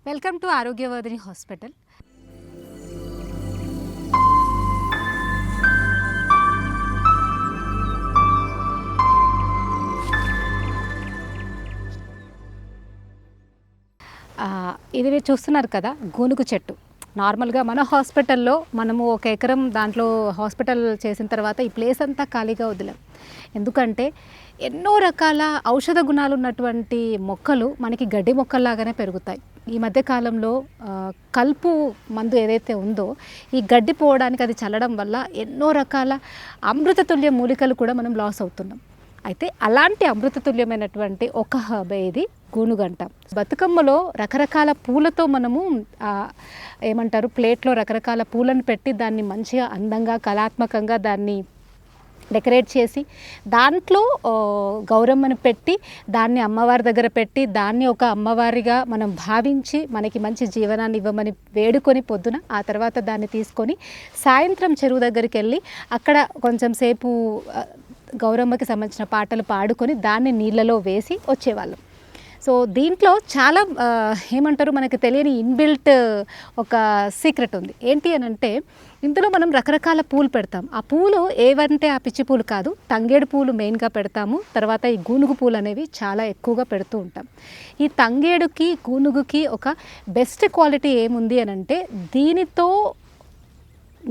Welcome to Arogyavardhini hospital. ఇది మీరు చూస్తున్నారు కదా, గూనుగు చెట్టు. నార్మల్గా మన హాస్పిటల్లో మనము 1 ఎకరం దాంట్లో హాస్పిటల్ చేసిన తర్వాత ఈ ప్లేస్ అంతా ఖాళీగా వదిలాం. ఎందుకంటే ఎన్నో రకాల ఔషధ గుణాలు ఉన్నటువంటి మొక్కలు మనకి గడ్డి మొక్కల్లాగానే పెరుగుతాయి. ఈ మధ్య కాలంలో కలుపు మందు ఏదైతే ఉందో ఈ గడ్డి పోవడానికి అది చల్లడం వల్ల ఎన్నో రకాల అమృతతుల్య మూలికలు కూడా మనం లాస్ అవుతున్నాం. అయితే అలాంటి అమృతతుల్యమైనటువంటి ఒక హర్బ్ ఇది గూనుగంట. బతుకమ్మలో రకరకాల పూలతో మనము ఏమంటారు, ప్లేట్లో రకరకాల పూలను పెట్టి దాన్ని మంచిగా అందంగా కళాత్మకంగా దాన్ని డెకరేట్ చేసి దాంట్లో గౌరమ్మను పెట్టి దాన్ని అమ్మవారి దగ్గర పెట్టి దాన్ని ఒక అమ్మవారిగా మనం భావించి మనకి మంచి జీవనాన్ని ఇవ్వమని వేడుకొని పొద్దున ఆ తర్వాత దాన్ని తీసుకొని సాయంత్రం చెరువు దగ్గరికి వెళ్ళి అక్కడ కొంచెం సేపు గౌరమ్మకి సంబంధించిన పాటలు పాడుకొని దాన్ని నీళ్ళలో వేసి వచ్చేవాళ్ళం. సో దీంట్లో చాలా ఏమంటారు, మనకి తెలియని ఇన్బిల్ట్ ఒక సీక్రెట్ ఉంది. ఏంటి అని అంటే ఇందులో మనం రకరకాల పూలు పెడతాం. ఆ పూలు ఏవంటే ఆ పిచ్చి పూలు కాదు, తంగేడు పూలు మెయిన్గా పెడతాము. తర్వాత ఈ గూనుగు పూలు అనేవి చాలా ఎక్కువగా పెడుతూ ఉంటాం. ఈ తంగేడుకి గూనుగుకి ఒక బెస్ట్ క్వాలిటీ ఏముంది అని అంటే దీనితో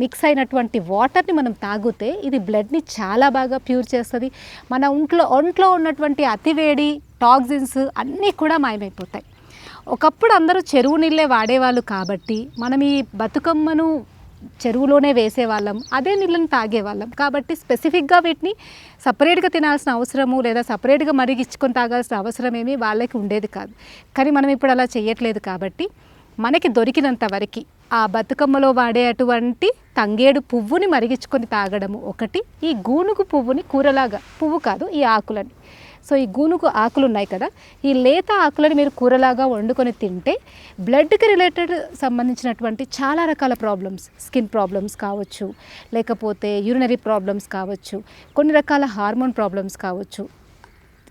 మిక్స్ అయినటువంటి వాటర్ని మనం తాగితే ఇది బ్లడ్ని చాలా బాగా ప్యూర్ చేస్తుంది. మన ఒంట్లో ఉన్నటువంటి అతివేడి టాక్సిన్స్ అన్నీ కూడా మాయమైపోతాయి. ఒకప్పుడు అందరూ చెరువు నీళ్ళే వాడేవాళ్ళు కాబట్టి మనం ఈ బతుకమ్మను చెరువులోనే వేసేవాళ్ళం, అదే నీళ్ళని తాగేవాళ్ళం. కాబట్టి స్పెసిఫిక్గా వీటిని సపరేట్గా తినాల్సిన అవసరము లేదా సపరేట్గా మరిగించుకొని తాగాల్సిన అవసరం ఏమీ వాళ్ళకి ఉండేది కాదు. కానీ మనం ఇప్పుడు అలా చేయట్లేదు. కాబట్టి మనకి దొరికినంత వరకు ఆ బతుకమ్మలో వాడే అటువంటి తంగేడు పువ్వుని మరిగించుకొని తాగడము ఒకటి, ఈ గూనుగు పువ్వుని కూరలాగా, పువ్వు కాదు ఈ ఆకులని, సో ఈ గూనుగు ఆకులు ఉన్నాయి కదా, ఈ లేత ఆకులని మీరు కూరలాగా వండుకొని తింటే బ్లడ్కి రిలేటెడ్ సంబంధించినటువంటి చాలా రకాల ప్రాబ్లమ్స్, స్కిన్ ప్రాబ్లమ్స్ కావచ్చు, లేకపోతే యూరినరీ ప్రాబ్లమ్స్ కావచ్చు, కొన్ని రకాల హార్మోన్ ప్రాబ్లమ్స్ కావచ్చు,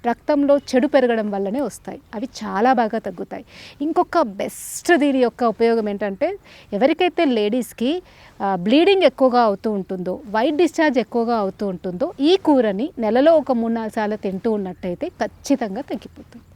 రక్తంలో చెడు పెరగడం వల్లనే వస్తాయి. అవి చాలా బాగా తగ్గుతాయి. ఇంకొక బెస్ట్ దీని యొక్క ఉపయోగం ఏంటంటే ఎవరికైతే లేడీస్కి బ్లీడింగ్ ఎక్కువగా అవుతూ ఉంటుందో, వైట్ డిశ్చార్జ్ ఎక్కువగా అవుతూ ఉంటుందో ఈ కూరని నెలలో ఒక 3-4 సార్లు తింటూ ఉన్నట్టయితే ఖచ్చితంగా తగ్గిపోతుంది.